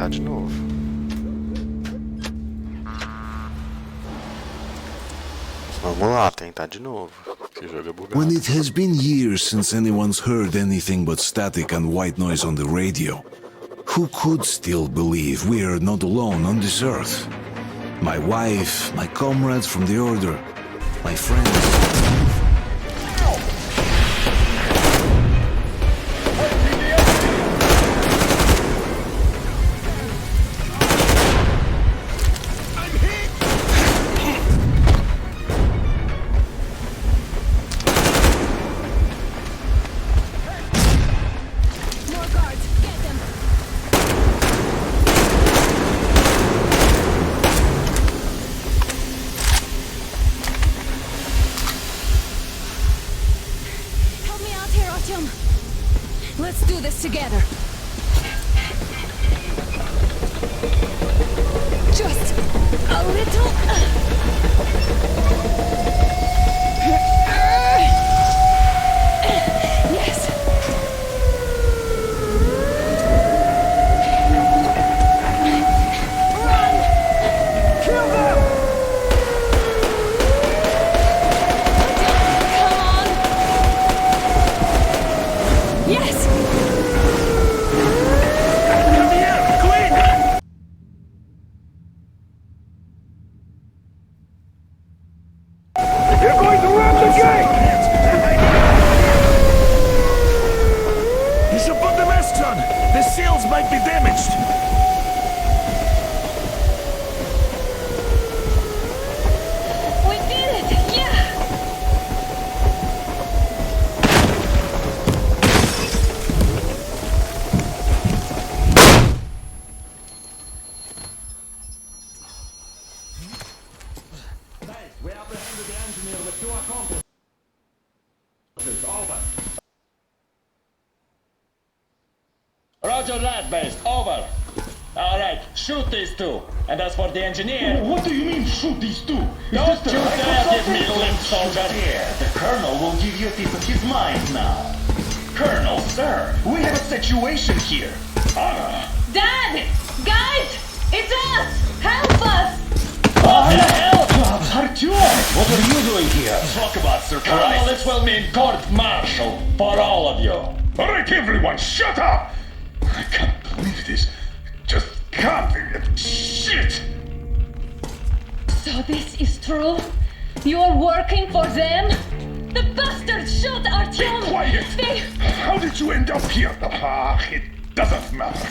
tentar de novo. Vamos lá, tentar de novo. Esse jogo é bugado. When it has been years since anyone's heard anything but static and white noise on the radio, who could still believe we are not alone on this earth? My wife, my comrades from the Order, my friends. Let's do this together. Just a little. Yes. Run! Kill them! Come on! Yes! Might be damaged. We did it! Yeah! We apprehended the engineer with 2 accomplices. Over. Roger that, base. Over. Alright, shoot these 2. And as for the engineer... What do you mean, shoot these 2? Don't you dare give me lip, soldier! Here, the Colonel will give you a piece of his mind now. Colonel, sir, we have a situation here. Dad! Guys! It's us! Help us! What the hell? Artyom, what are you doing here? Talk about surprise. Colonel, this will mean court-martial for all of you. Alright, everyone, shut up! I can't believe this. Just can't. Shit! So this is true? You're working for them? The bastards shot Artyom! Be quiet! They... How did you end up here? It doesn't matter.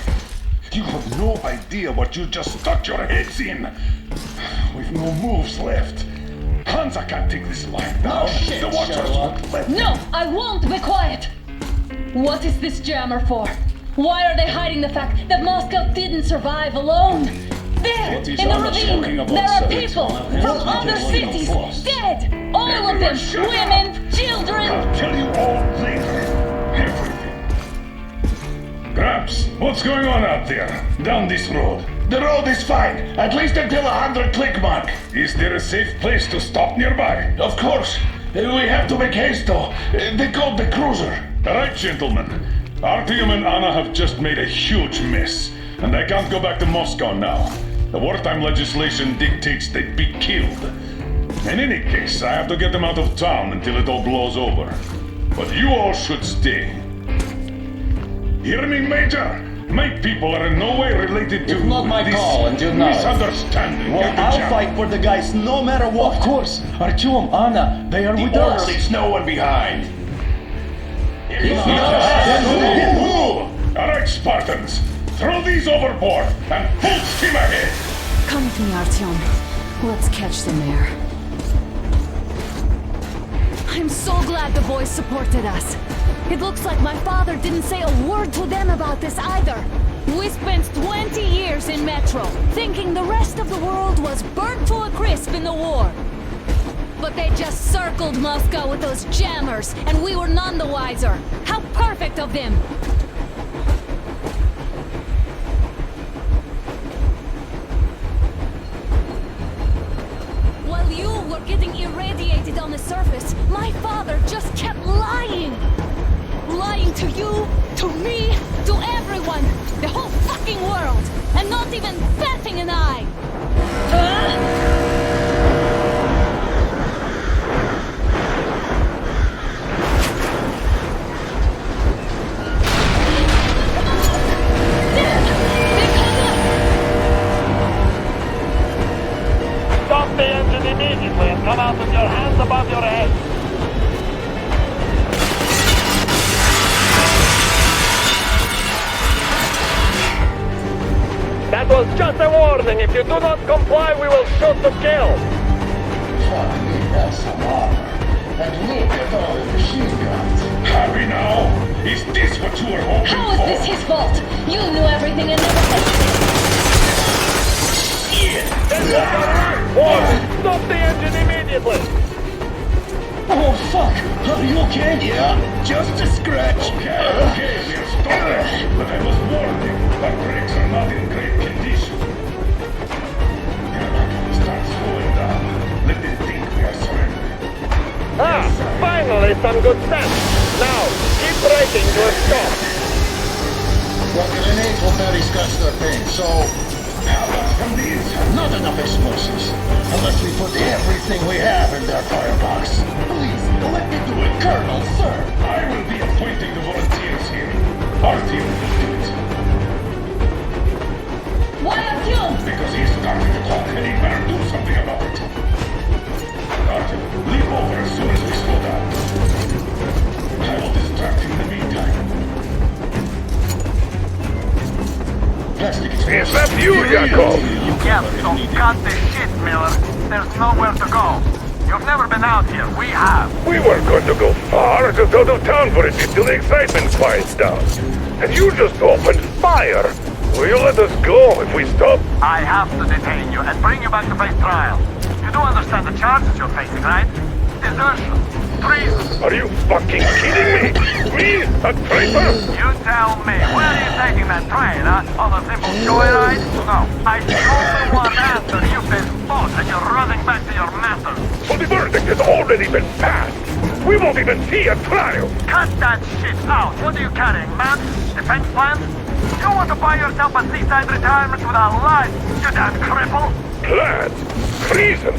You have no idea what you just stuck your heads in. We've no moves left. Hansa can't take this line now. shit, The Watchers Sherlock. won't let No, I won't be quiet! What is this jammer for? Why are they hiding the fact that Moscow didn't survive alone? There, What is in the Anna talking ravine, about, there are sir? people It's from not other just cities, forced. dead! All of them, Everyone shut women, children! I'll tell you all later. Everything. Gramps, what's going on out there? Down this road. The road is fine, at least until 100 click mark. Is there a safe place to stop nearby? Of course. We have to make haste though. They called the cruiser. All right, gentlemen. Artyom and Anna have just made a huge mess, and they can't go back to Moscow now. The wartime legislation dictates they'd be killed. In any case, I have to get them out of town until it all blows over. But you all should stay. Hear me, Major? My people are in no way related to It's not my this call, and you know it. misunderstanding. Well, Get the I'll jump. fight for the guys no matter what. Of course. Artyom, Anna, they are with us. Leaves no one behind. All right, Spartans, throw these overboard and full steam ahead. Come with me, Artyom. Let's catch them there. I'm so glad the boys supported us. It looks like my father didn't say a word to them about this either. We spent 20 years in Metro, thinking the rest of the world was burnt to a crisp in the war. But they just circled Moscow with those jammers, and we were none the wiser. How perfect of them! While you were getting irradiated on the surface, my father just kept lying! Lying to you, to me, to everyone! The whole fucking fucking world! And not even batting an eye! Stop the engine immediately and come out with your hands above your head. That was just a warning. If you do not comply, we will shoot to kill. Fuck me, that's some armor. And look at all the machine guns. Harry now? Is this what you were hoping How for? is this his fault? You knew everything and never said Warning! Stop the engine immediately! Oh, fuck! Are you okay? Yeah, just a scratch. Okay, we're stopping. But I was warned you. Our brakes are not in great condition. Start slowing down. Let them think we are surrendering. Finally some good sense. Now, keep braking to a stop. Well, grenades will barely scratch their paint, so How much from the inside? not enough explosives. Unless we put everything we have in their firebox. Please, let me do it, Colonel, sir. I will be appointing the volunteers here. Our team will do it. Why Artyom? Because he's starting to talk and he better do something about it. Artyom, leap over as soon as we slow down. I will distract him in the meantime. Plastic Is that you, Yakov? Yes, so cut the shit, Miller. There's nowhere to go. You've never been out here. We have. We weren't going to go far, just out of town for a bit till the excitement quiets down. And you just opened fire. Will you let us go if we stop? I have to detain you and bring you back to face trial. You do understand the charges you're facing, right? Desertion. Treason. Are you fucking kidding me? Me? A traitor? You tell me. Where are you taking that train, huh? On a simple joyride? No. I only want answer. You've been fought and you're running back to your master. Well, the verdict has already been passed. We won't even see a trial. Cut that shit out. What are you carrying, man? Defense plans? You want to buy yourself a seaside retirement without life, you damn cripple? Plans? Treason?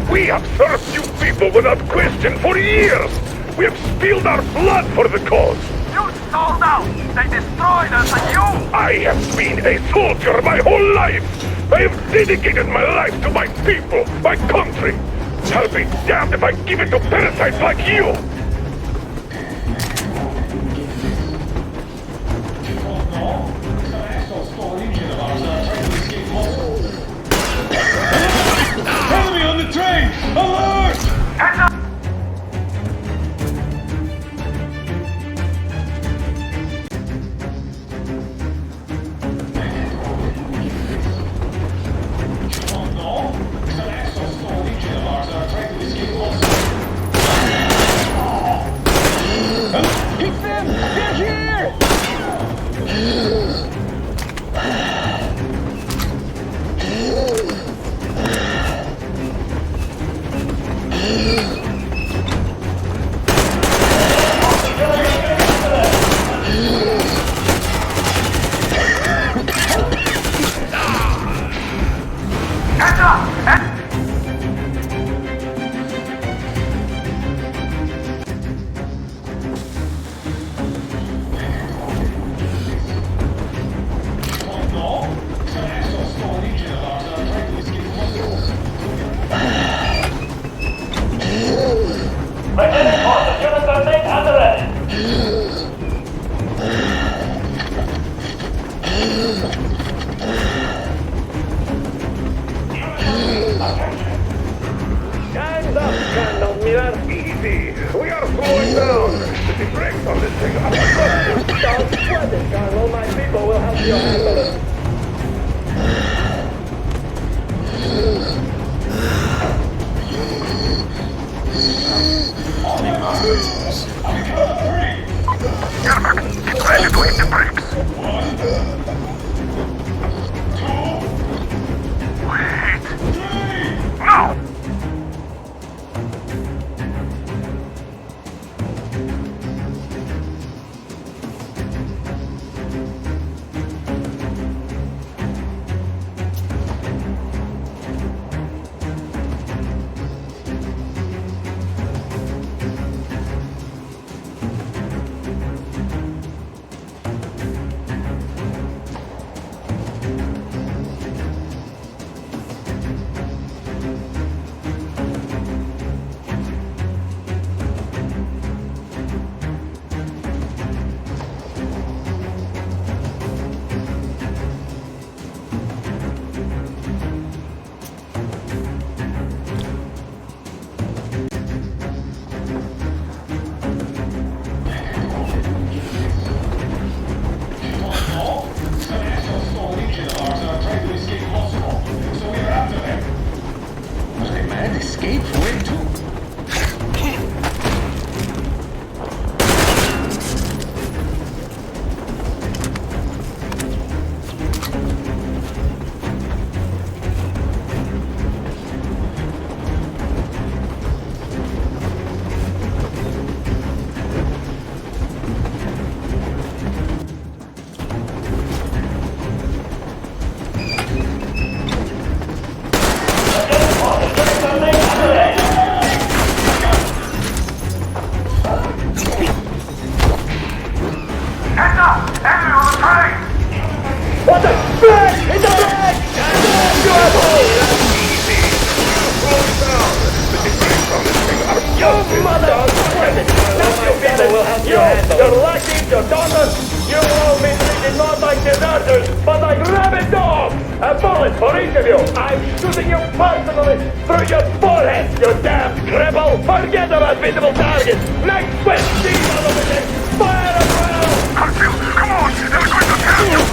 We have served you people without question for years. We have spilled our blood for the cause. You sold out. They destroyed us and you... I have been a soldier my whole life. I have dedicated my life to my people, my country. I'll be damned if I give it to parasites like you. Enemy on the train! Alert! Heads up! Heads up! Stand up, Colonel Miller. Easy. We are slowing down. The brakes on this thing are busted. Don't sweat it, Colonel. My people will help you handle it. Get ready to hit the brakes. Wait. No! What the? Break! It's a break! You asshole! You mother! Your lackeys, your daughters, you will all be treated not like deserters, but like rabid dogs! A bullet for each of you! I'm shooting you personally through your forehead, you damn cripple! Forget about visible targets! Next switch, these are the witness! Fire as well! Harfield, come on! They're going to kill you!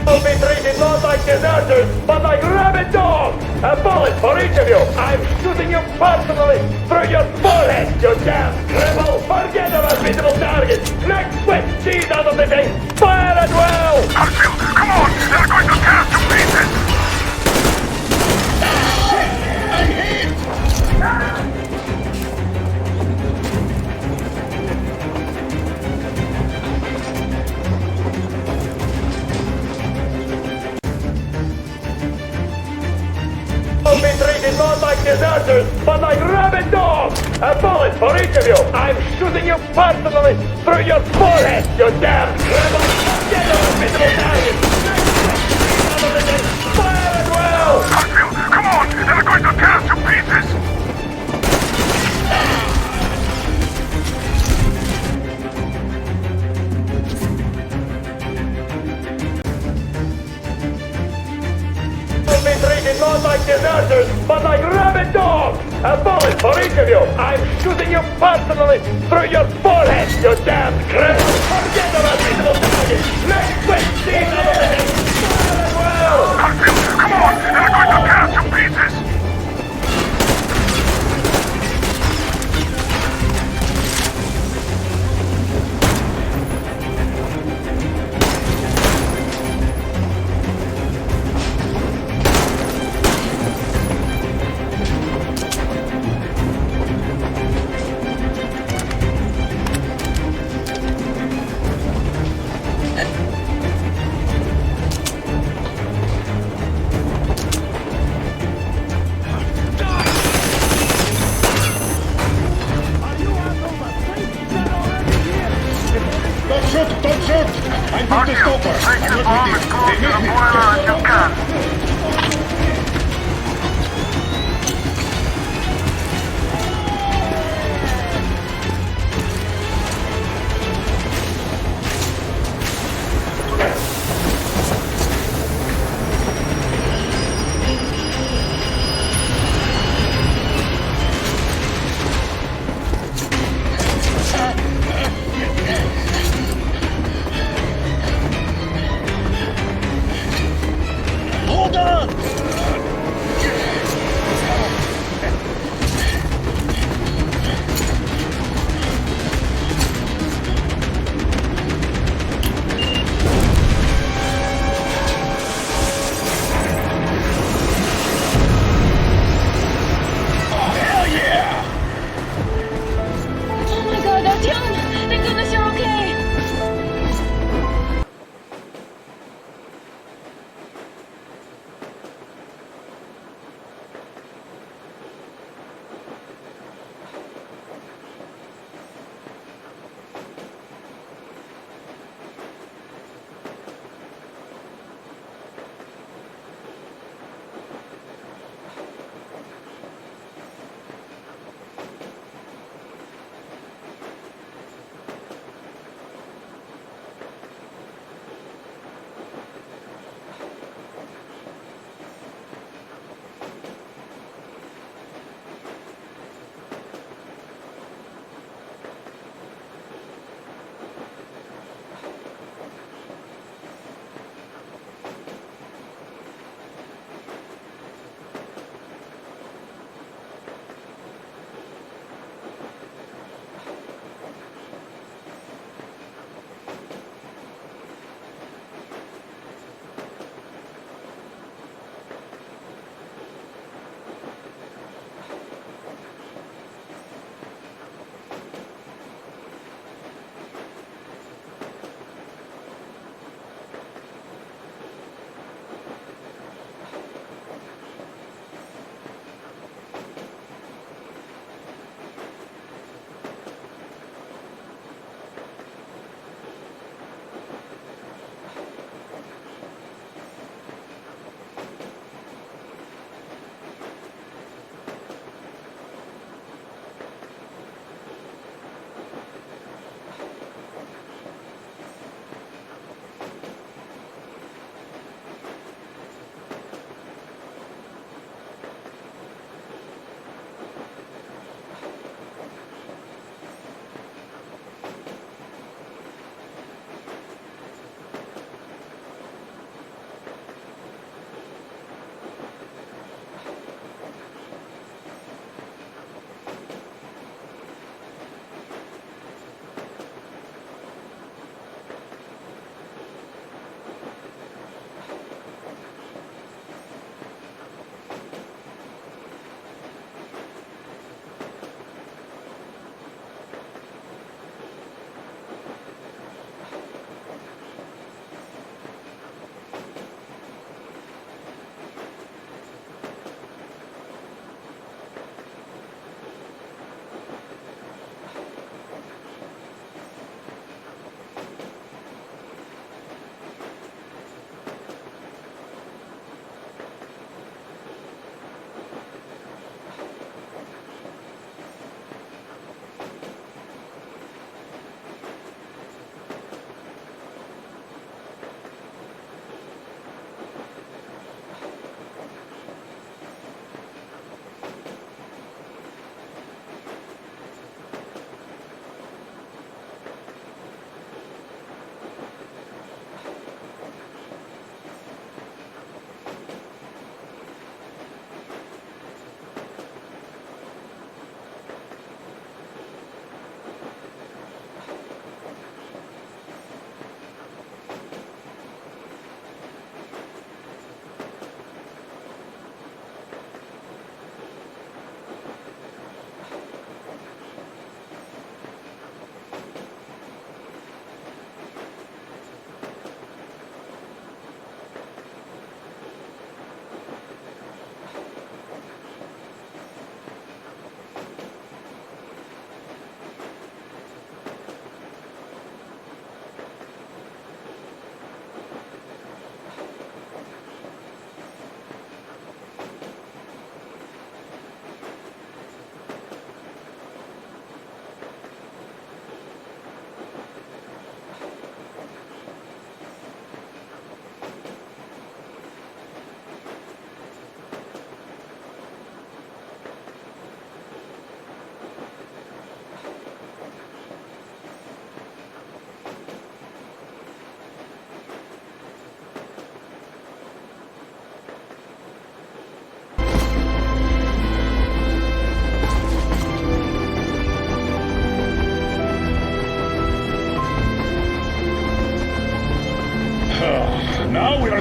You'll be treated not like deserters, but like rabid dogs! A bullet for each of you! I'm shooting you personally through your forehead, you damn cripple! Forget about visible targets! Next switch, these are the thing! Fire as well! Harfield, come on! They're going to tear us to pieces! You'll be treated not like deserters, but like rabid dogs! A bullet for each of you! I'm shooting you personally through your forehead, you damn cripple! Get over visible target! Fire as well! Harfield, come on! They're going to tear us to pieces! You'll be treated not like deserters, but like rabid dogs! A bullet for each of you! I'm shooting you personally through your forehead, you damn cripple! Forget about visible target! Next switch, these are the things! Fire as well! Harfield, come on! They're going to tear us to pieces!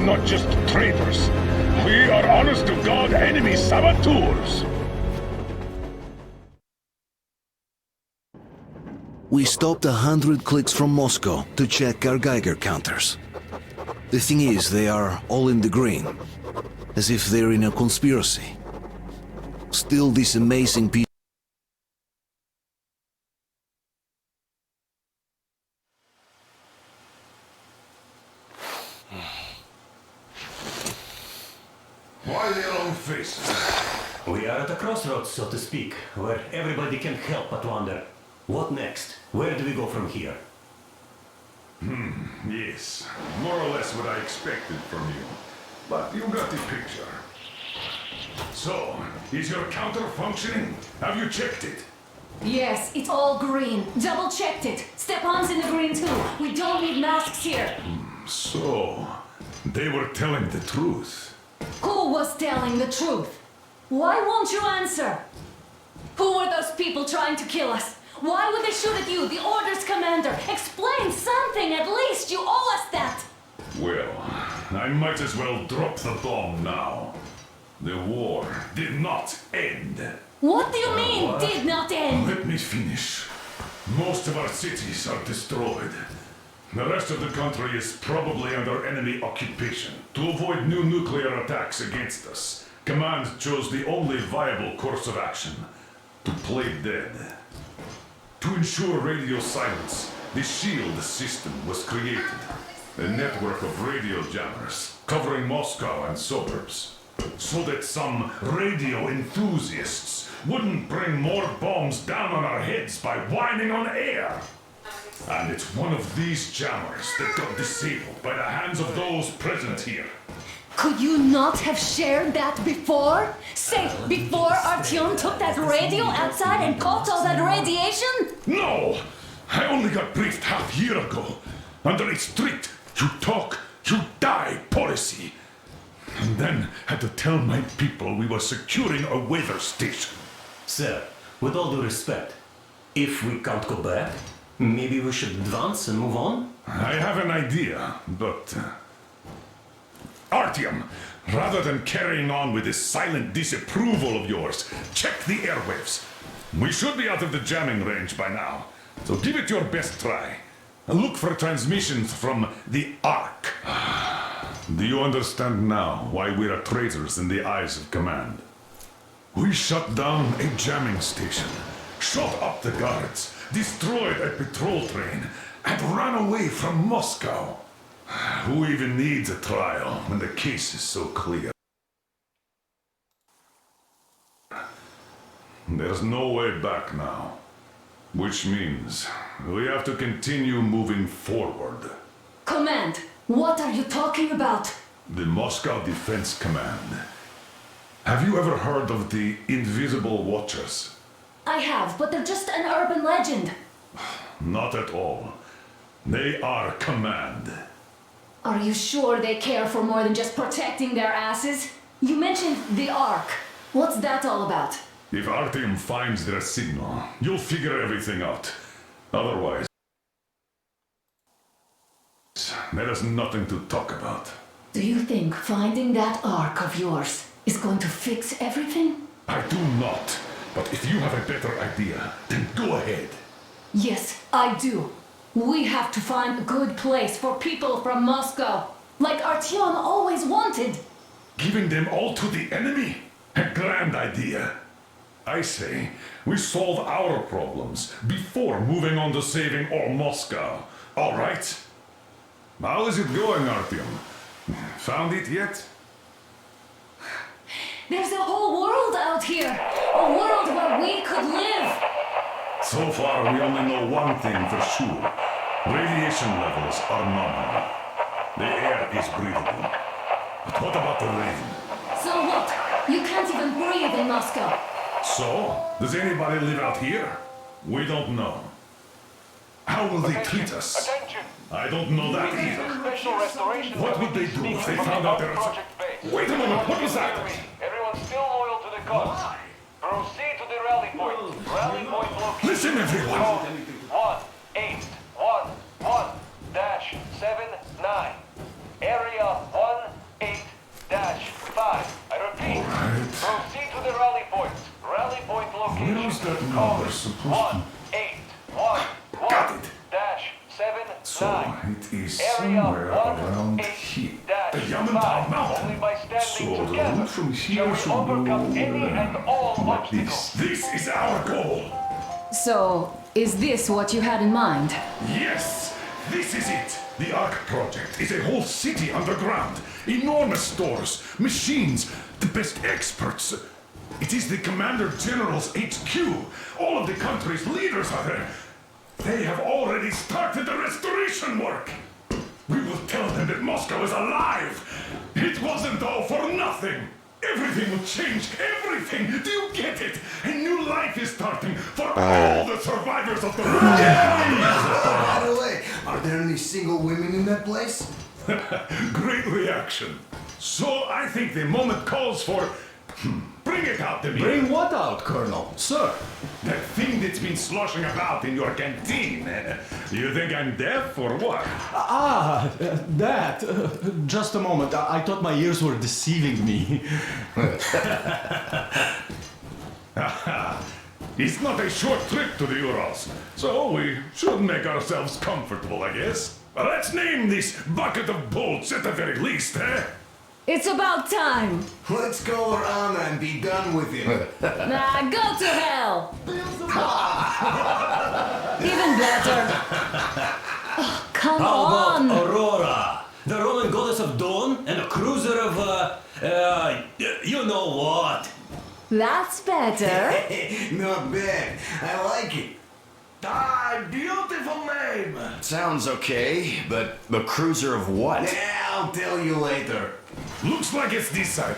not just traitors. We are honest-to-God enemy saboteurs. We stopped 100 clicks from Moscow to check our Geiger counters. The thing is, they are all in the green, as if they're in a conspiracy. Still, this amazing piece. Why their own faces? We are at a crossroads, so to speak, where everybody can help but wonder, what next? Where do we go from here? Yes, more or less what I expected from you. But you got the picture. So, is your counter functioning? Have you checked it? Yes, it's all green. Double checked it. Stepan's in the green too. We don't need masks here. So, they were telling the truth. Who was telling the truth? Why won't you answer? Who were those people trying to kill us? Why would they shoot at you, the Order's commander? Explain something, at least! You owe us that! Well, I might as well drop the bomb now. The war did not end. What do you mean, did not end? Let me finish. Most of our cities are destroyed. The rest of the country is probably under enemy occupation. To avoid new nuclear attacks against us, Command chose the only viable course of action: to play dead. To ensure radio silence, the SHIELD system was created. A network of radio jammers covering Moscow and suburbs. So that some radio enthusiasts wouldn't bring more bombs down on our heads by whining on air. And it's one of these jammers that got disabled by the hands of those present here. Could you not have shared that before? Say, before Artyom took that radio outside and caught all that radiation? No! I only got briefed half year ago. Under a strict, you talk, you die policy. And then had to tell my people we were securing a weather station. Sir, with all due respect, if we can't go back, maybe we should advance and move on? I have an idea, but... Artyom, rather than carrying on with this silent disapproval of yours, check the airwaves. We should be out of the jamming range by now, so give it your best try. And look for transmissions from the Ark. Do you understand now why we are traitors in the eyes of Command? We shut down a jamming station, shot up the guards, destroyed a patrol train, and ran away from Moscow. Who even needs a trial when the case is so clear? There's no way back now. Which means we have to continue moving forward. Command, what are you talking about? The Moscow Defense Command. Have you ever heard of the Invisible Watchers? I have, but they're just an urban legend. Not at all. They are Command. Are you sure they care for more than just protecting their asses? You mentioned the Ark. What's that all about? If Artyom finds their signal, you'll figure everything out. Otherwise, there is nothing to talk about. Do you think finding that Ark of yours is going to fix everything? I do not. But if you have a better idea, then go ahead. Yes, I do. We have to find a good place for people from Moscow, like Artyom always wanted. Giving them all to the enemy? A grand idea. I say, we solve our problems before moving on to saving all Moscow. All right? How is it going, Artyom? Found it yet? There's a whole world out here. A world where we could live. So far, we only know one thing for sure. Radiation levels are nominal. The air is breathable. But what about the rain? So what? You can't even breathe in Moscow. So, does anybody live out here? We don't know. How will they treat us? I don't know that either. What would they do if they found out there was... Wait a moment, what was that? Everyone's still loyal to the cause. Proceed to the rally point. Rally point location. Listen, everyone! 1811-79. Area 1 that number supposed to... 181 Got it! dash 7 So 9. it is Area somewhere around 1 here. 8 The dash Yamantau 5. Mountain. Only by standing So the together route from shall here we should go overcome any and all like obstacles. this. This is our goal. So, is this what you had in mind? Yes, this is it. The Ark Project is a whole city underground. Enormous stores, machines, the best experts. It is the Commander General's HQ. All of the country's leaders are there. They have already started the restoration work. We will tell them that Moscow is alive. It wasn't all for nothing. Everything will change. Everything. Do you get it? A new life is starting for all the survivors of the By the way, are there any single women in that place? Great reaction. So I think the moment calls for... Bring it out to me. Bring what out, Colonel? Sir? That thing that's been sloshing about in your canteen. You think I'm deaf or what? That. Just a moment. I thought my ears were deceiving me. It's not a short trip to the Urals, so we should make ourselves comfortable, I guess. Let's name this bucket of bolts at the very least, eh? It's about time! Let's call her Anna and be done with it. Nah, go to hell! Even better! Oh, come How on! about Aurora? The Roman goddess of dawn and a cruiser of, you know what? That's better. Not bad. I like it. Beautiful name. Sounds okay, but the cruiser of what? Yeah, I'll tell you later. Looks like it's this side.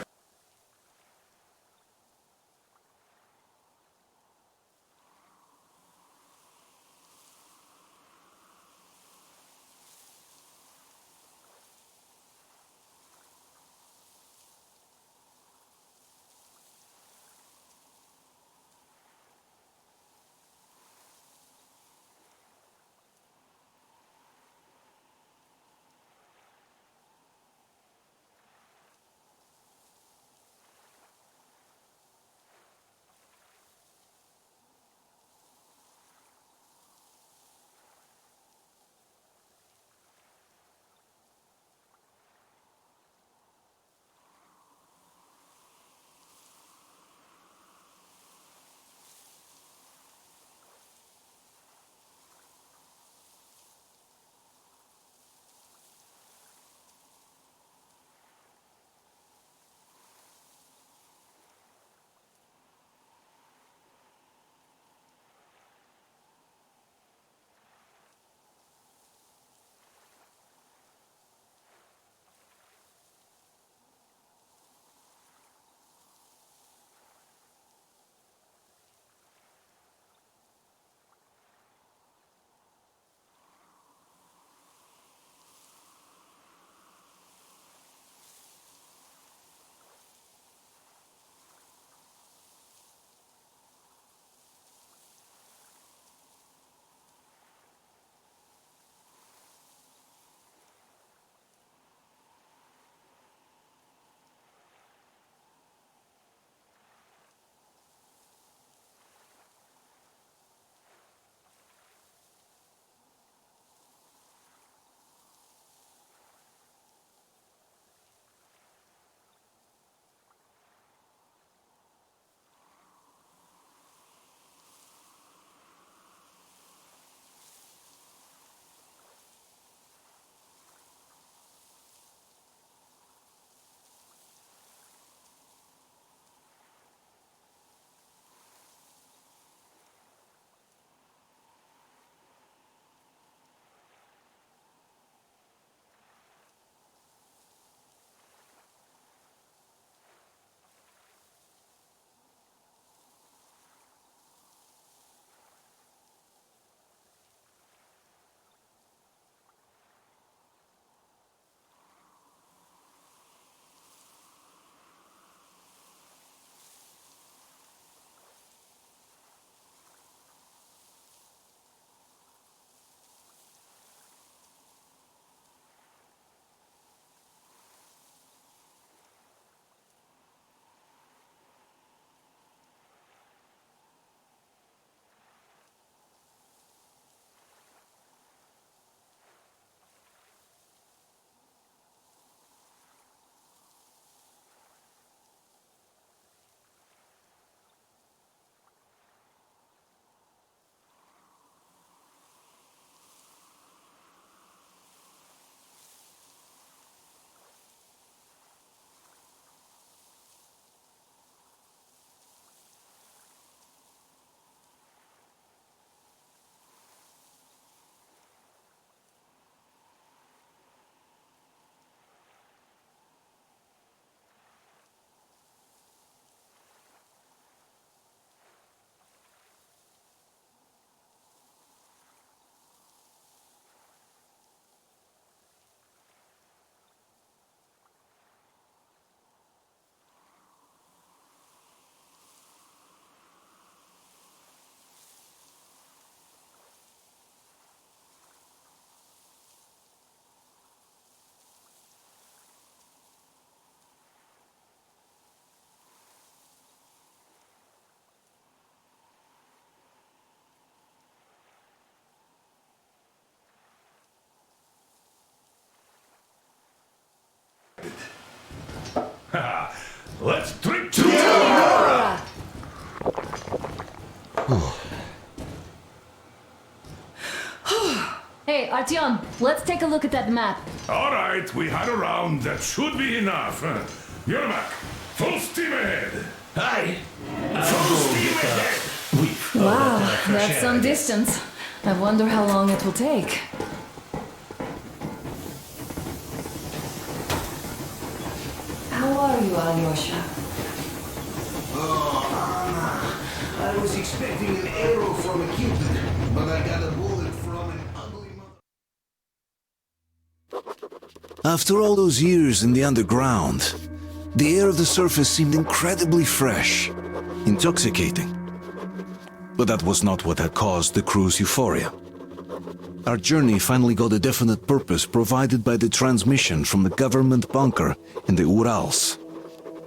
Let's drink to Aurora! Hey, Artyom, let's take a look at that map. All right, we had a round. That should be enough. Yermak, full steam ahead. Hi. Full steam ahead. Wow, that's some distance. I wonder how long it will take. How are you, Alyosha? Oh, Anna, I was expecting an arrow from a Cupid, but I got a bullet from an ugly mother. After all those years in the underground, the air of the surface seemed incredibly fresh, intoxicating. But that was not what had caused the crew's euphoria. Our journey finally got a definite purpose provided by the transmission from the government bunker in the Urals.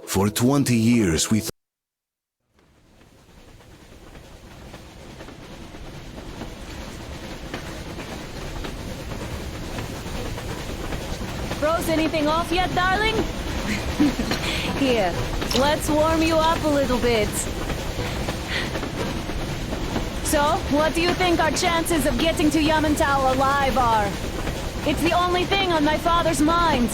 For 20 years we Froze anything off yet, darling? Here, let's warm you up a little bit. So, what do you think our chances of getting to Yamantau alive are? It's the only thing on my father's mind.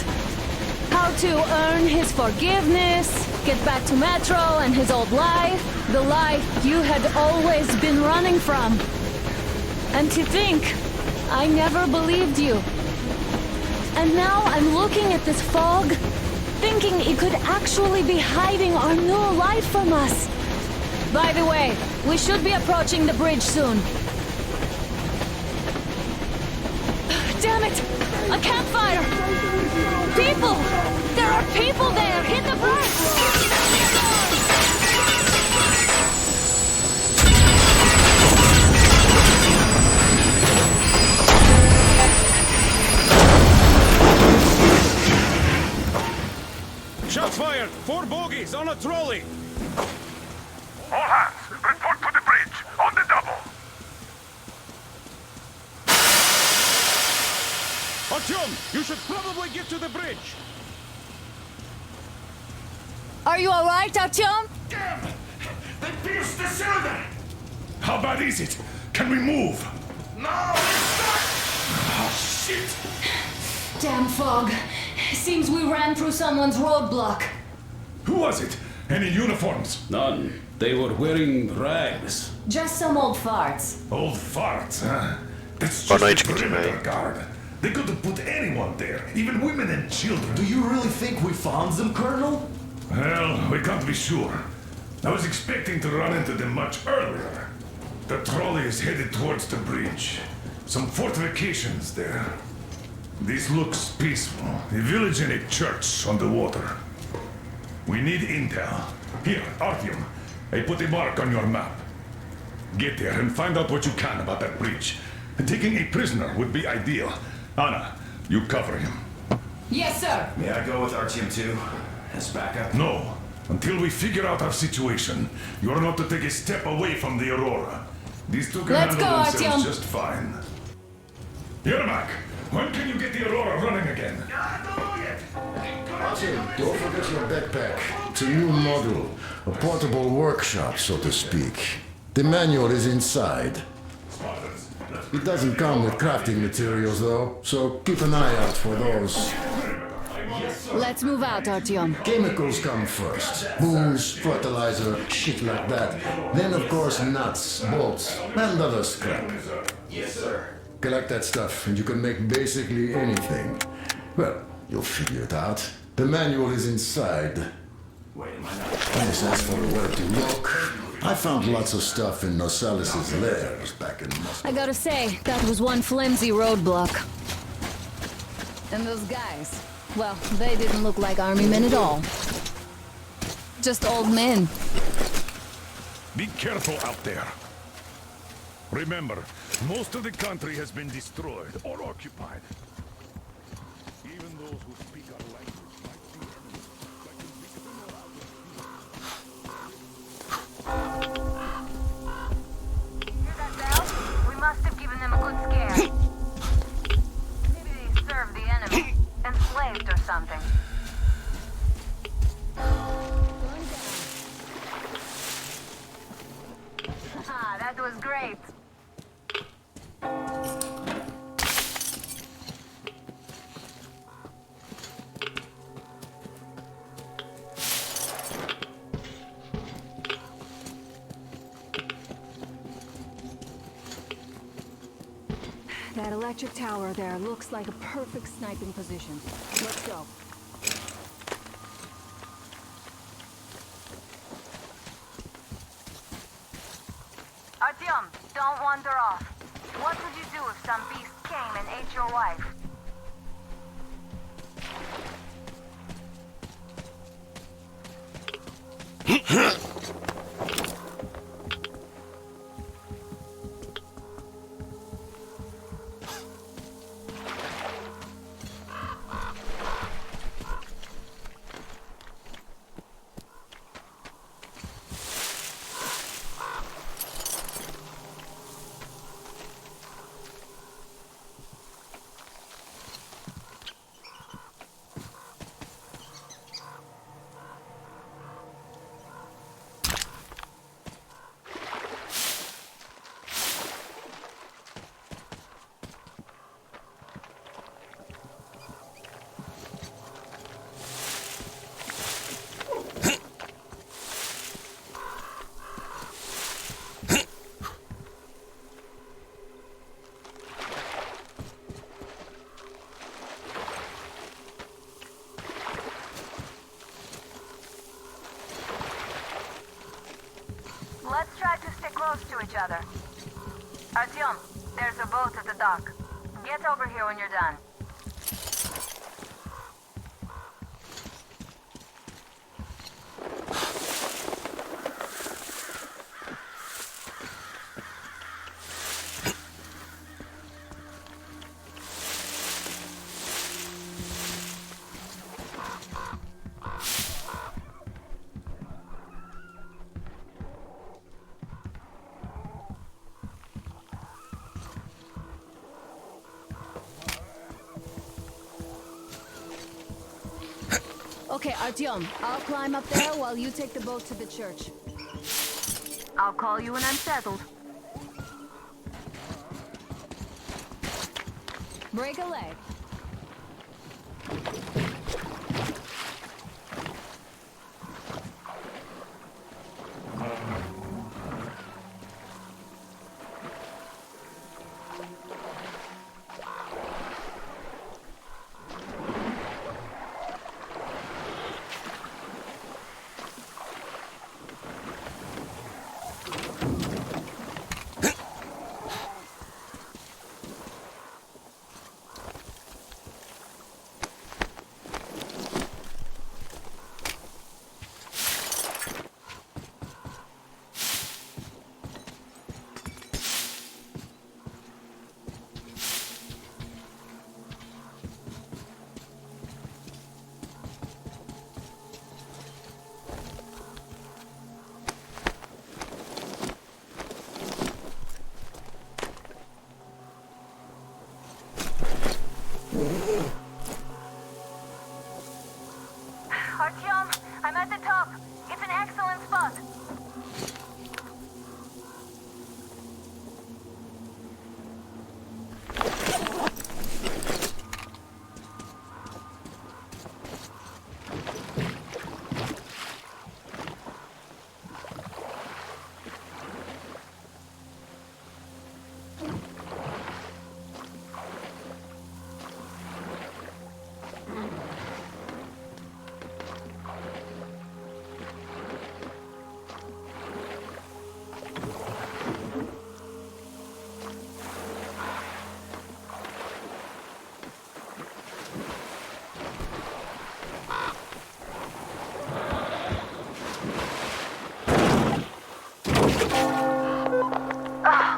How to earn his forgiveness, get back to Metro and his old life, the life you had always been running from. And to think, I never believed you. And now I'm looking at this fog, thinking it could actually be hiding our new life from us. By the way, we should be approaching the bridge soon. Damn it! A campfire! People! There are people there! Hit the brakes! Shots fired! 4 bogies on a trolley! All hands, report to the bridge, on the double! Artyom, you should probably get to the bridge! Are you alright, Artyom? Damn! They pierced the cylinder! How bad is it? Can we move? No, it's not! Oh, shit! Damn fog. Seems we ran through someone's roadblock. Who was it? Any uniforms? None. They were wearing rags. Just some old farts. Old farts, huh? That's Boa just noite, the perimeter Kitty. guard. They could have put anyone there, even women and children. Do you really think we found them, Colonel? Well, we can't be sure. I was expecting to run into them much earlier. The trolley is headed towards the bridge. Some fortifications there. This looks peaceful. A village and a church on the water. We need intel. Here, Artyom. I put a mark on your map. Get there and find out what you can about that bridge. Taking a prisoner would be ideal. Anna, you cover him. Yes, sir. May I go with Artyom too? As backup? No. Until we figure out our situation, you are not to take a step away from the Aurora. These two can Let's handle go, themselves Artyom. just fine. Yermak, when can you get the Aurora running again? Artyom, don't forget your backpack. It's a new model. A portable workshop, so to speak. The manual is inside. It doesn't come with crafting materials, though, so keep an eye out for those. Let's move out, Artyom. Chemicals come first. Booze, fertilizer, shit like that. Then, of course, nuts, bolts, and other scrap. Yes, sir. Collect that stuff, and you can make basically anything. Well, you'll figure it out. The manual is inside. Wait, am I not? Yes, as for where to look, I found lots of stuff in Nosalis' lairs back in Moscow. I gotta say, that was one flimsy roadblock. And those guys, well, they didn't look like army men at all. Just old men. Be careful out there. Remember, most of the country has been destroyed or occupied. Even those who speak our language might be enemies. Hear that bell? We must have given them a good scare. Maybe they served the enemy, enslaved or something. That was great. That electric tower there looks like a perfect sniping position. Let's go. Artyom, don't wander off. What would you do if some beast came and ate your wife? Let's try to stay close to each other. Artyom, there's a boat at the dock. Get over here when you're done. Okay, Artyom, I'll climb up there while you take the boat to the church. I'll call you when I'm settled. Break a leg. Artyom, I'm at the top. It's an excellent spot.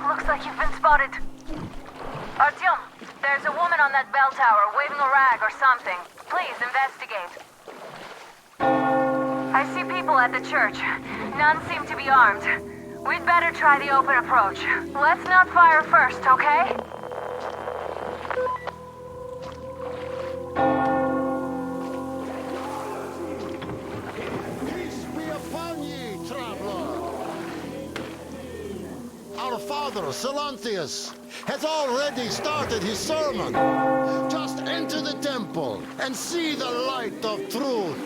Looks like you've been spotted. Artyom, there's a woman on that bell tower waving a rag or something. Please investigate. I see people at the church. None seem to be armed. We'd better try the open approach. Let's not fire first, okay? Your father, Silanthius, has already started his sermon. Just enter the temple and see the light of truth.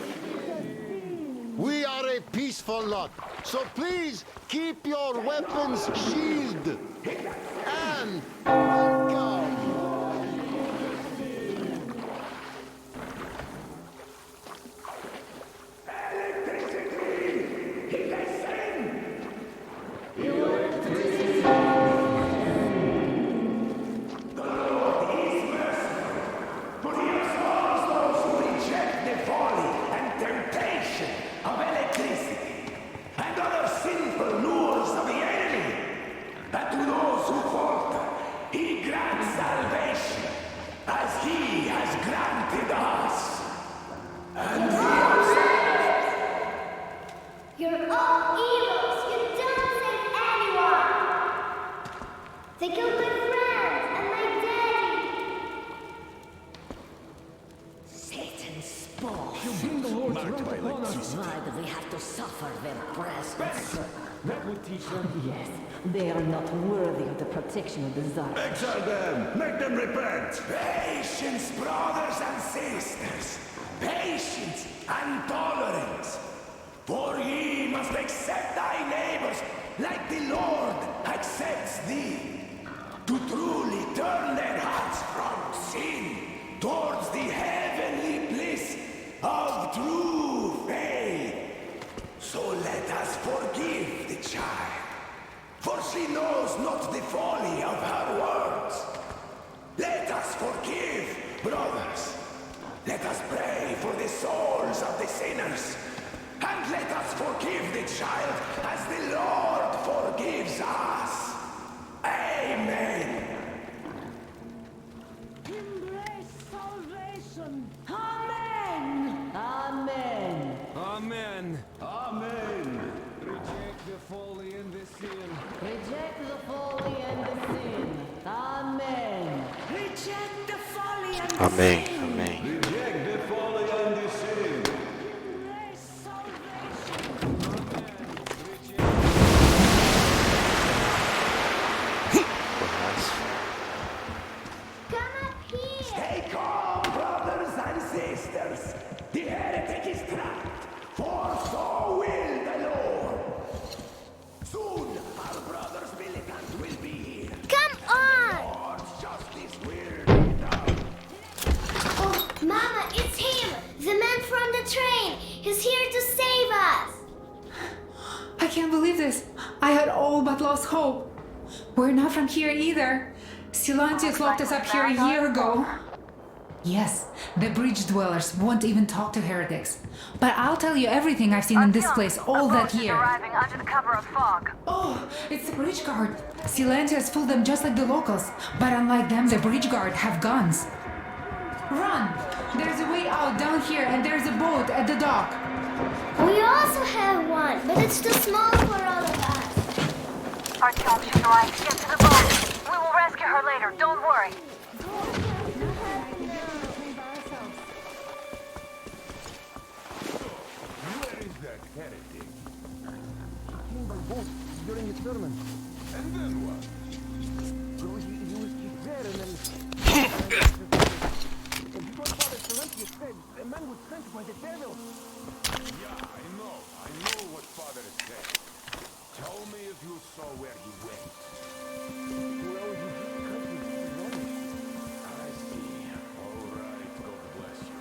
We are a peaceful lot, so please keep your weapons sheathed. And welcome. You're all evils! You don't save anyone! They killed my friends and my daddy! Satan's spawn! Why do we have to suffer their presence? That would teach them. Yes, they are not worthy of the protection of the Tsar. Exile them! Make them repent! Patience, brothers and sisters! Patience and tolerance! For ye must accept thy neighbors like the Lord accepts thee. To truly turn their hearts from sin towards the heavenly bliss of true faith. So let us forgive the child, for she knows not the folly of her words. Let us forgive, brothers. Let us pray for the souls of the sinners. And let us forgive the child as the Lord forgives us. Amen. Embrace salvation. Amen. Amen. Amen. Amen. Reject the folly and the sin. Reject the folly and the sin. Amen. Reject the folly and the Amém, sin. amém. Reject the folly and the sin. Stay calm, brothers and sisters. The heretic is trapped, for so will the Lord. Soon our brother's militant will be here. Come on! Lord's justice will be done. Oh, Mama, it's him! The man from the train! He's here to save us! I can't believe this. I had all but lost hope. We're not from here either. Silanthius locked us up here a year ago. Yes, the bridge dwellers won't even talk to heretics. But I'll tell you everything I've seen in this place all that year. Arriving under the cover of fog. Oh, it's the bridge guard. Silanthius fooled them just like the locals. But unlike them, the bridge guard have guns. Run! There's a way out down here and there's a boat at the dock. We also have one, but it's too small for all of us. Artyom, she's right. Get to the boat. We will rescue her later. Don't worry. Where is that heretic? Came by boat during his sermon. And then what? So he's there and then... Before Father Silanthius said, a man was sent by the devil. Yeah, I know what Father said. Tell me if you saw where he went. Well, he did cut his leg. I see. All right, God bless you.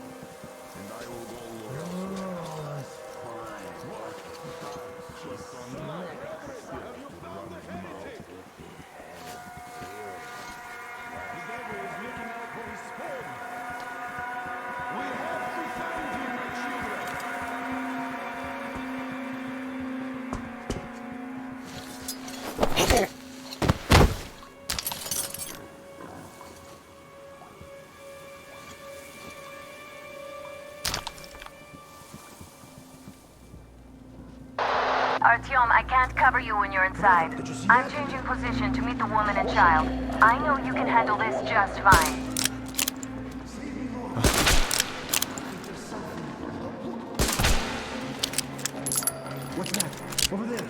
And I will go look elsewhere. That's fine. What? Just on that. Have you found the heretic? The devil is looking out for his spawn. We have to find him, my children. Artyom, I can't cover you when you're inside. I'm changing position to meet the woman and child. I know you can handle this just fine. What's that? Over there.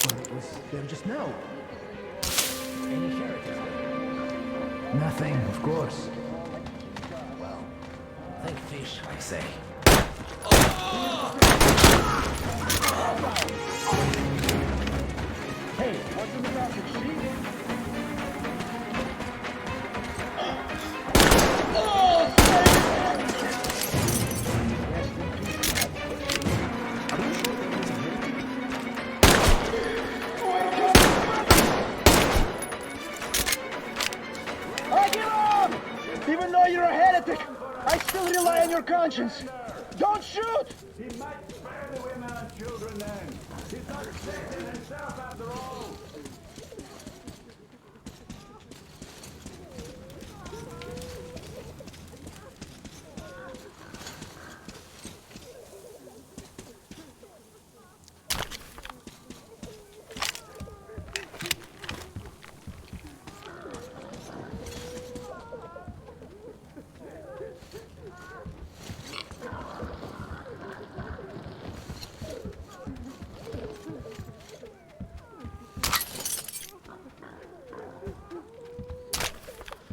Well, it was there just now. Any heritage? Nothing, of course. Well, think fish, I say. Hey, what's in the package, see? I give up! Even though you're a heretic, I still rely on your conscience. Don't shoot! He might spare the women and children then. He's not Satan himself after all.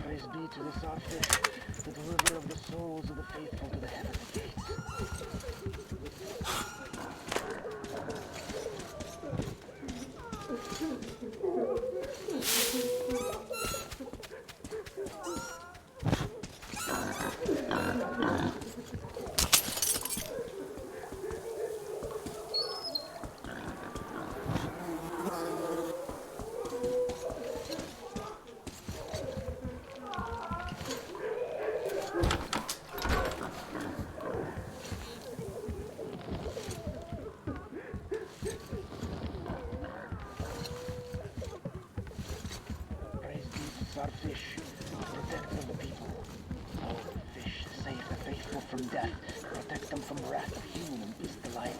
Praise be to the Swordfish, the deliverer of the souls of the faithful to the heavenly gates. Praise be to Swordfish, protector of the people. Oh, fish, save the faithful from death, protect them from wrath of human and beast alike.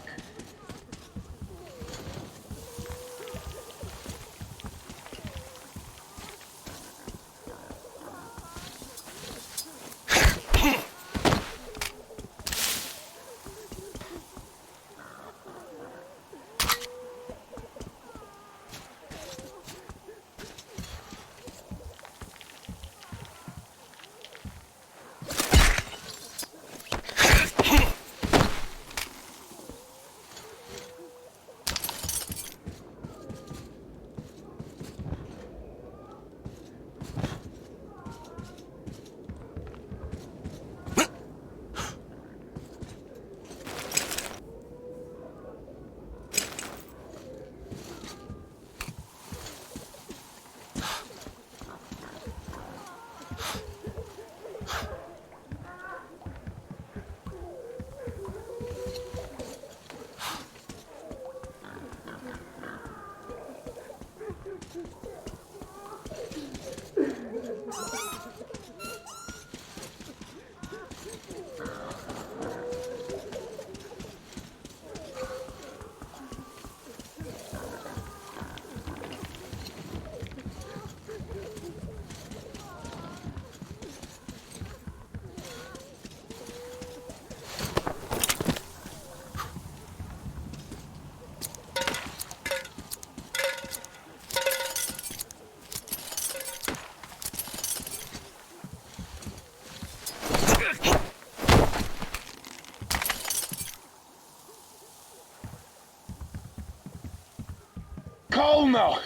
Calm now.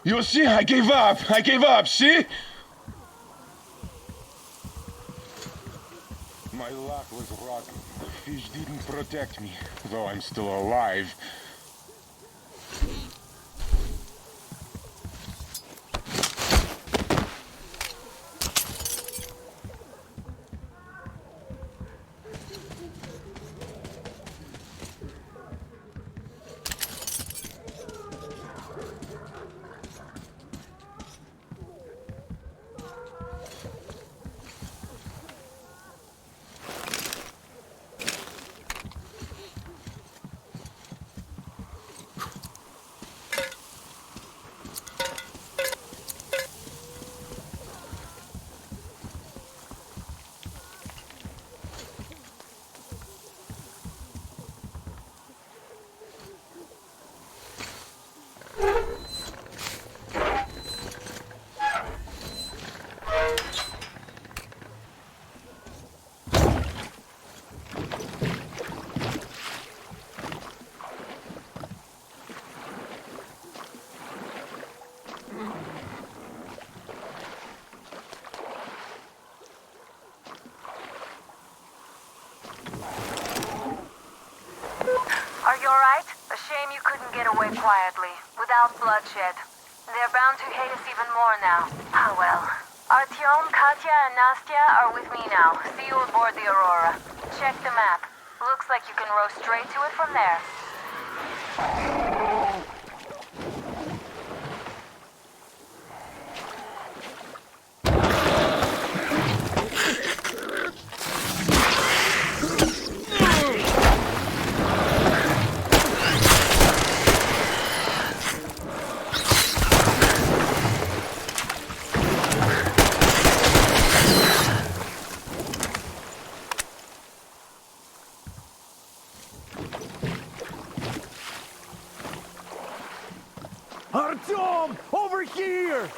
You see, I gave up, see? My luck was rotten. The fish didn't protect me, though I'm still alive. bloodshed. They're bound to hate us even more now. Ah, well. Artyom, Katya, and Nastya are with me now. See you aboard the Aurora. Check the map. Looks like you can row straight to it from there. Artyom! Over here!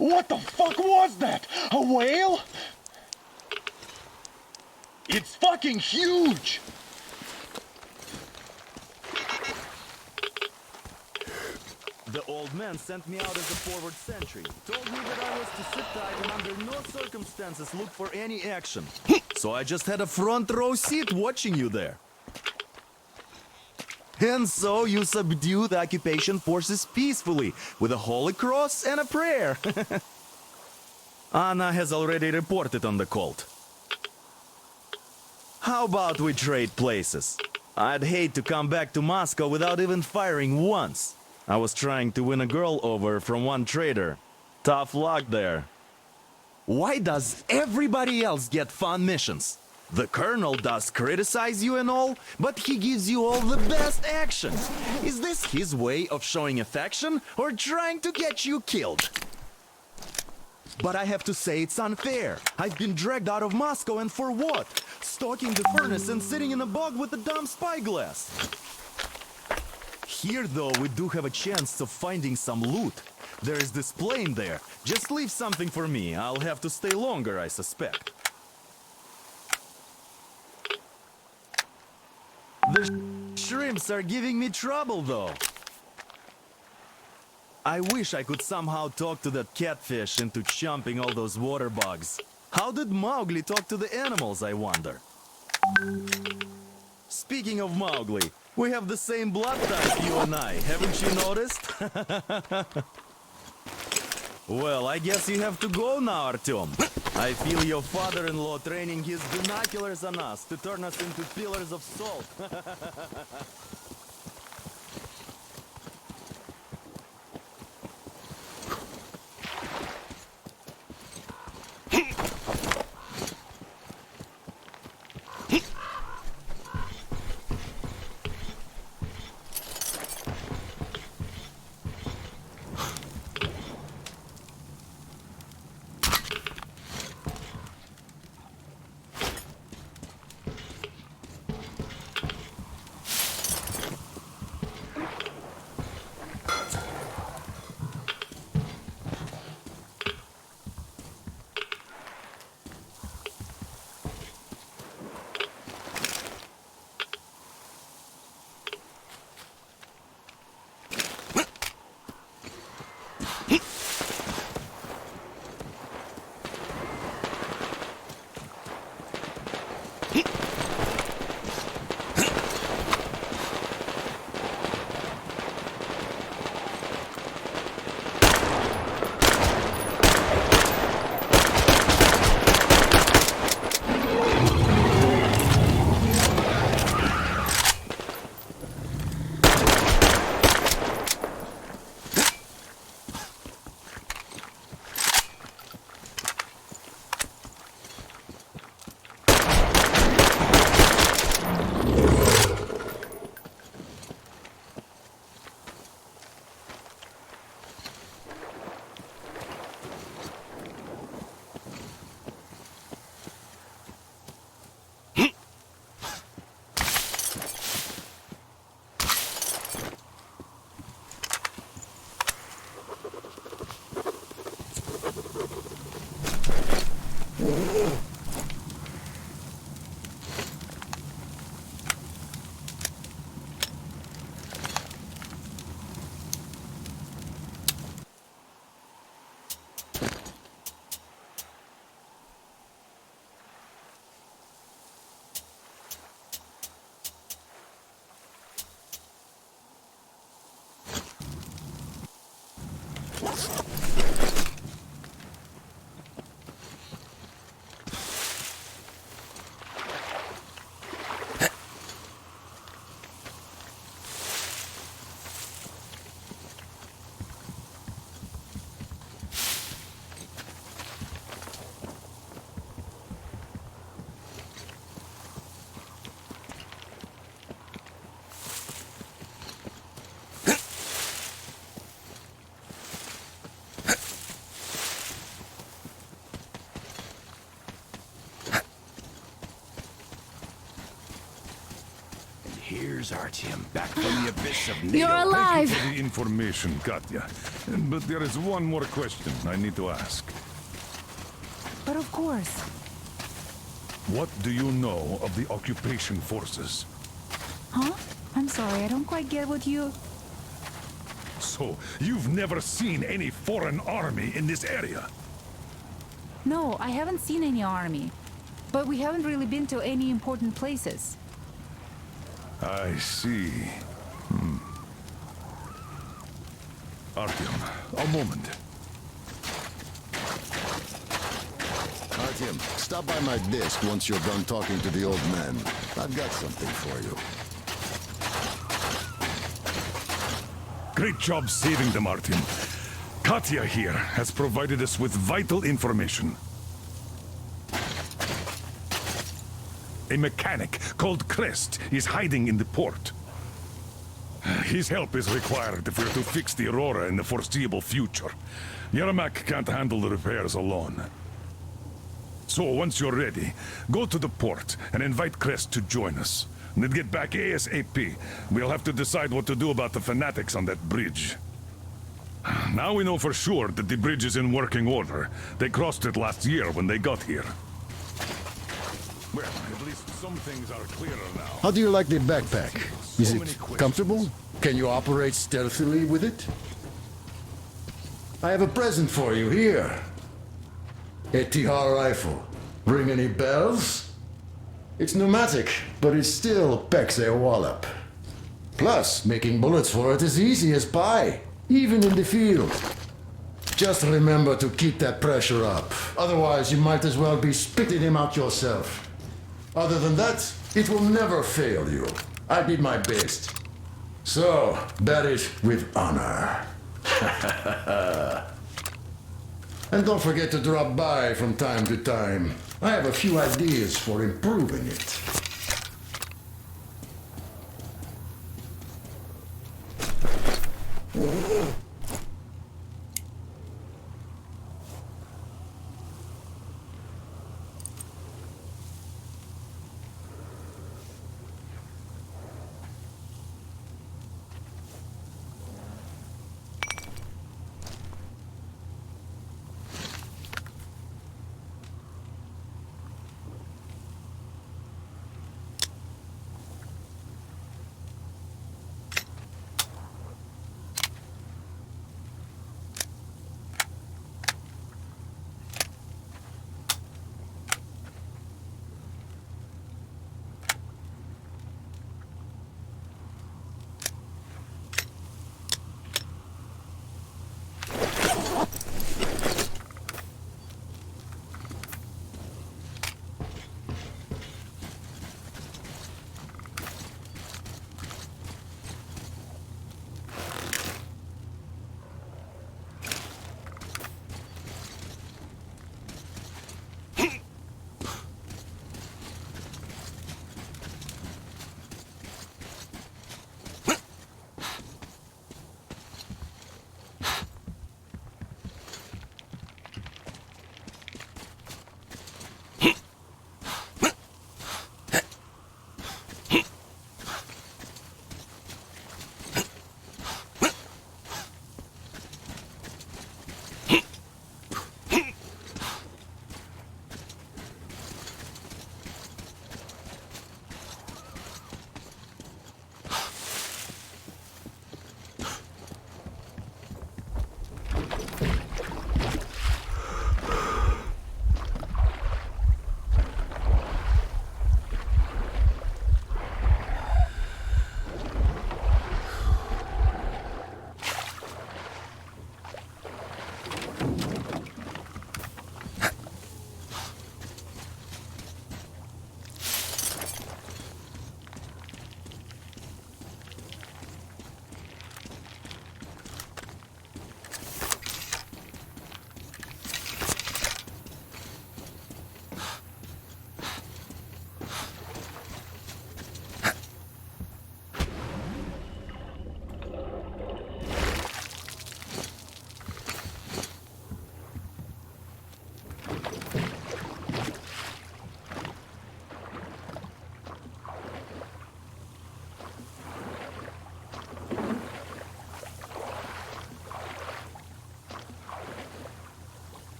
What the fuck was that? A whale? It's fucking huge! The old man sent me out as a forward sentry. Told me that I was to sit tight and under no circumstances look for any action. So I just had a front row seat watching you there. And so you subdue the occupation forces peacefully with a holy cross and a prayer. Anna has already reported on the cult. How about we trade places? I'd hate to come back to Moscow without even firing once. I was trying to win a girl over from one trader. Tough luck there. Why does everybody else get fun missions? The colonel does criticize you and all, but he gives you all the best action. Is this his way of showing affection or trying to get you killed? But I have to say it's unfair. I've been dragged out of Moscow, and for what? Stalking the furnace and sitting in a bog with a dumb spyglass. Here, though, we do have a chance of finding some loot. There is this plane there. Just leave something for me. I'll have to stay longer, I suspect. The shrimps are giving me trouble, though. I wish I could somehow talk to that catfish into chomping all those water bugs. How did Mowgli talk to the animals, I wonder? Speaking of Mowgli, we have the same blood type, you and I. Haven't you noticed? Well, I guess you have to go now, Artyom. I feel your father-in-law training his binoculars on us to turn us into pillars of salt. Here's Artyom, back from the abyss of NATO. You're alive! Thank you for the information, Katya. But there is one more question I need to ask. But of course. What do you know of the occupation forces? Huh? I'm sorry, I don't quite get what you... So, you've never seen any foreign army in this area? No, I haven't seen any army. But we haven't really been to any important places. I see. Artyom, a moment. Artyom, stop by my desk once you're done talking to the old man. I've got something for you. Great job saving them, Artyom. Katya here has provided us with vital information. A mechanic called Crest is hiding in the port. His help is required if we're to fix the Aurora in the foreseeable future. Yermak can't handle the repairs alone. So once you're ready, go to the port and invite Crest to join us. And then get back ASAP. We'll have to decide what to do about the fanatics on that bridge. Now we know for sure that the bridge is in working order. They crossed it last year when they got here. Well, at least some things are clearer now. How do you like the backpack? Is it comfortable? Can you operate stealthily with it? I have a present for you here. A TR rifle. Ring any bells? It's pneumatic, but it still packs a wallop. Plus, making bullets for it is easy as pie, even in the field. Just remember to keep that pressure up. Otherwise, you might as well be spitting him out yourself. Other than that, it will never fail you. I did my best. So, bear it with honor. And don't forget to drop by from time to time. I have a few ideas for improving it.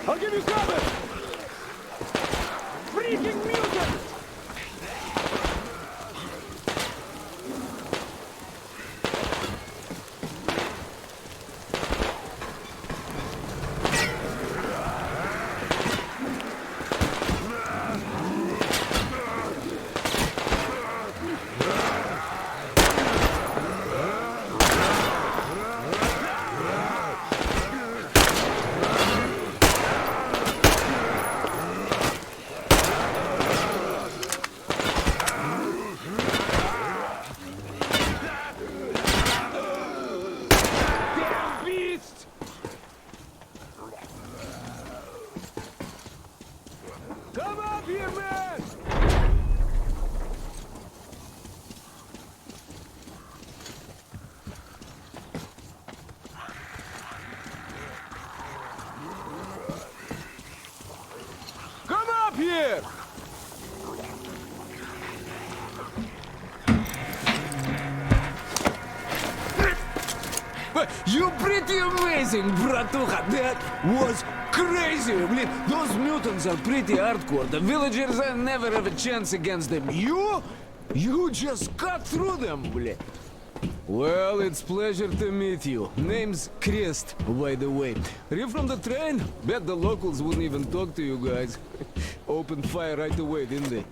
I'll give you cover! Freaking mutant! Come up here, man! Come up here! You pretty amazing, bratuха. That was crazy. Блин, those mutants are pretty hardcore. The villagers never have a chance against them. You just cut through them, блин. Well, it's pleasure to meet you. Name's Crest, by the way. Are you from the train? Bet the locals wouldn't even talk to you guys. Opened fire right away, didn't they?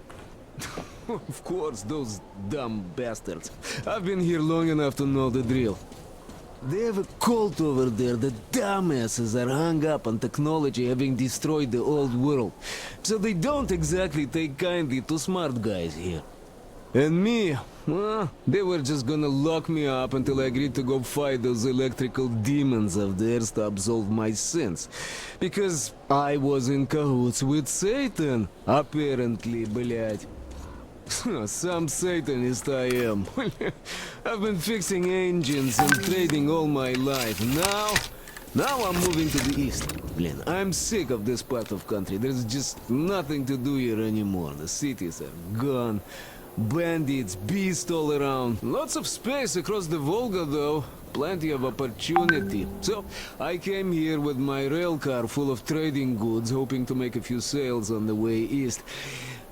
Of course, those dumb bastards. I've been here long enough to know the drill. They have a cult over there. The dumbasses are hung up on technology having destroyed the old world. So they don't exactly take kindly to smart guys here. And me, well, they were just gonna lock me up until I agreed to go fight those electrical demons of theirs to absolve my sins. Because I was in cahoots with Satan, apparently, блядь. Some Satanist I am. I've been fixing engines and trading all my life. Now I'm moving to the east. Blin, I'm sick of this part of country. There's just nothing to do here anymore. The cities are gone. Bandits, beasts all around. Lots of space across the Volga though. Plenty of opportunity. So I came here with my rail car full of trading goods, hoping to make a few sales on the way east.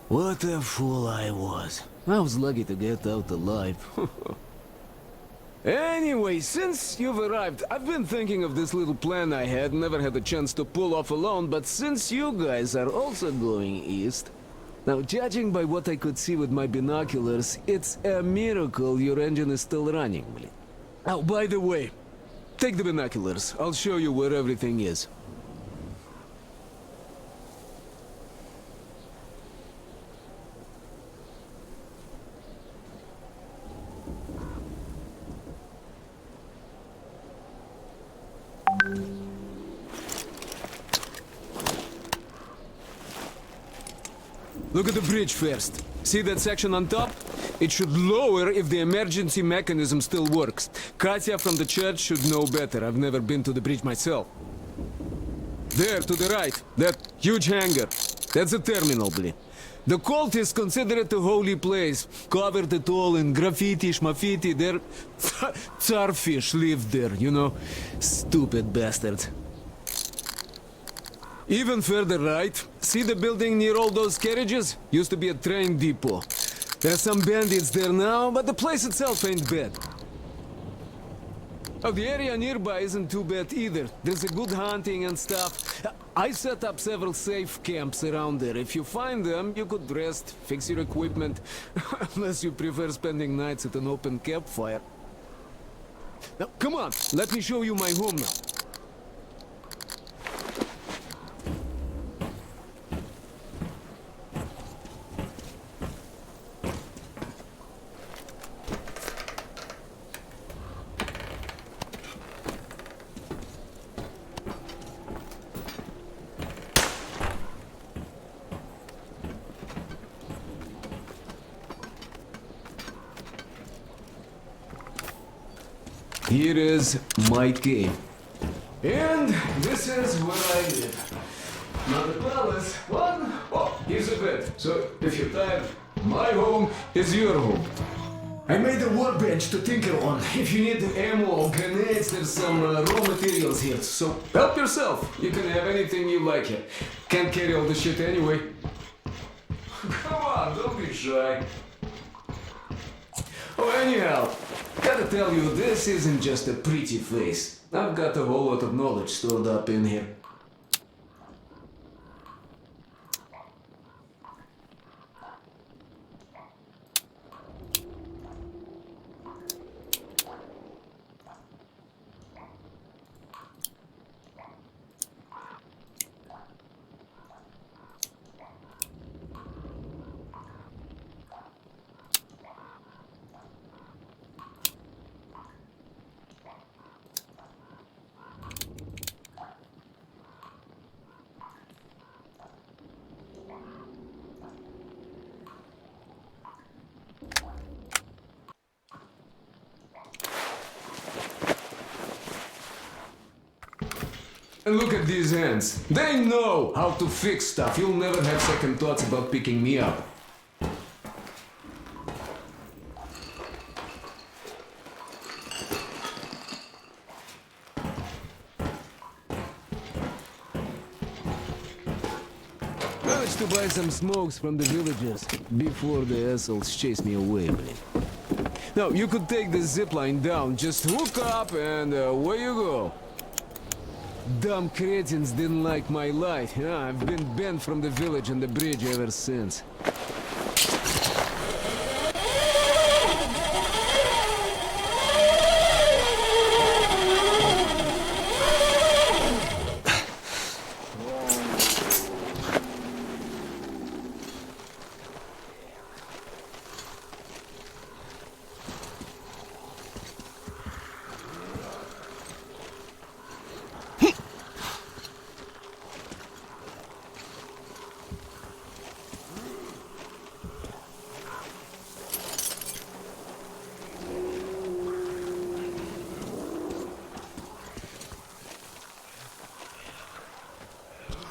What a fool I was. I was lucky to get out alive. Anyway, since you've arrived, I've been thinking of this little plan I had, never had a chance to pull off alone, but since you guys are also going east... Now, judging by what I could see with my binoculars, it's a miracle your engine is still running. Oh, by the way, take the binoculars. I'll show you where everything is. Look at the bridge first. See that section on top? It should lower if the emergency mechanism still works. Katya from the church should know better. I've never been to the bridge myself. There, to the right. That huge hangar. That's a terminal, Bli. The cultists consider it a holy place. Covered it all in graffiti, schmaffiti. Their Tsarfish lived there, you know. Stupid bastards. Even further right, see the building near all those carriages? Used to be a train depot. There's some bandits there now, but the place itself ain't bad. Oh, the area nearby isn't too bad either. There's a good hunting and stuff. I set up several safe camps around there. If you find them, you could rest, fix your equipment, unless you prefer spending nights at an open campfire. Now, come on, let me show you my home now. Here is my cave. And this is where I live. Not a palace, one. Oh, here's a bed. So if you're tired, my home is your home. I made a workbench to tinker on. If you need ammo or grenades, there's some raw materials here. So help yourself. You can have anything you like here. Can't carry all the shit anyway. Come on, don't be shy. Oh, anyhow, gotta tell you, this isn't just a pretty place. I've got a whole lot of knowledge stored up in here. And look at these hands. They know how to fix stuff. You'll never have second thoughts about picking me up. Managed to buy some smokes from the villagers before the assholes chased me away. Now, you could take the zipline down, just hook up and away you go. Dumb cretins didn't like my light. Yeah, I've been banned from the village and the bridge ever since.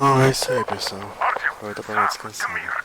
É isso aí, pessoal. Agora dá pra descansar.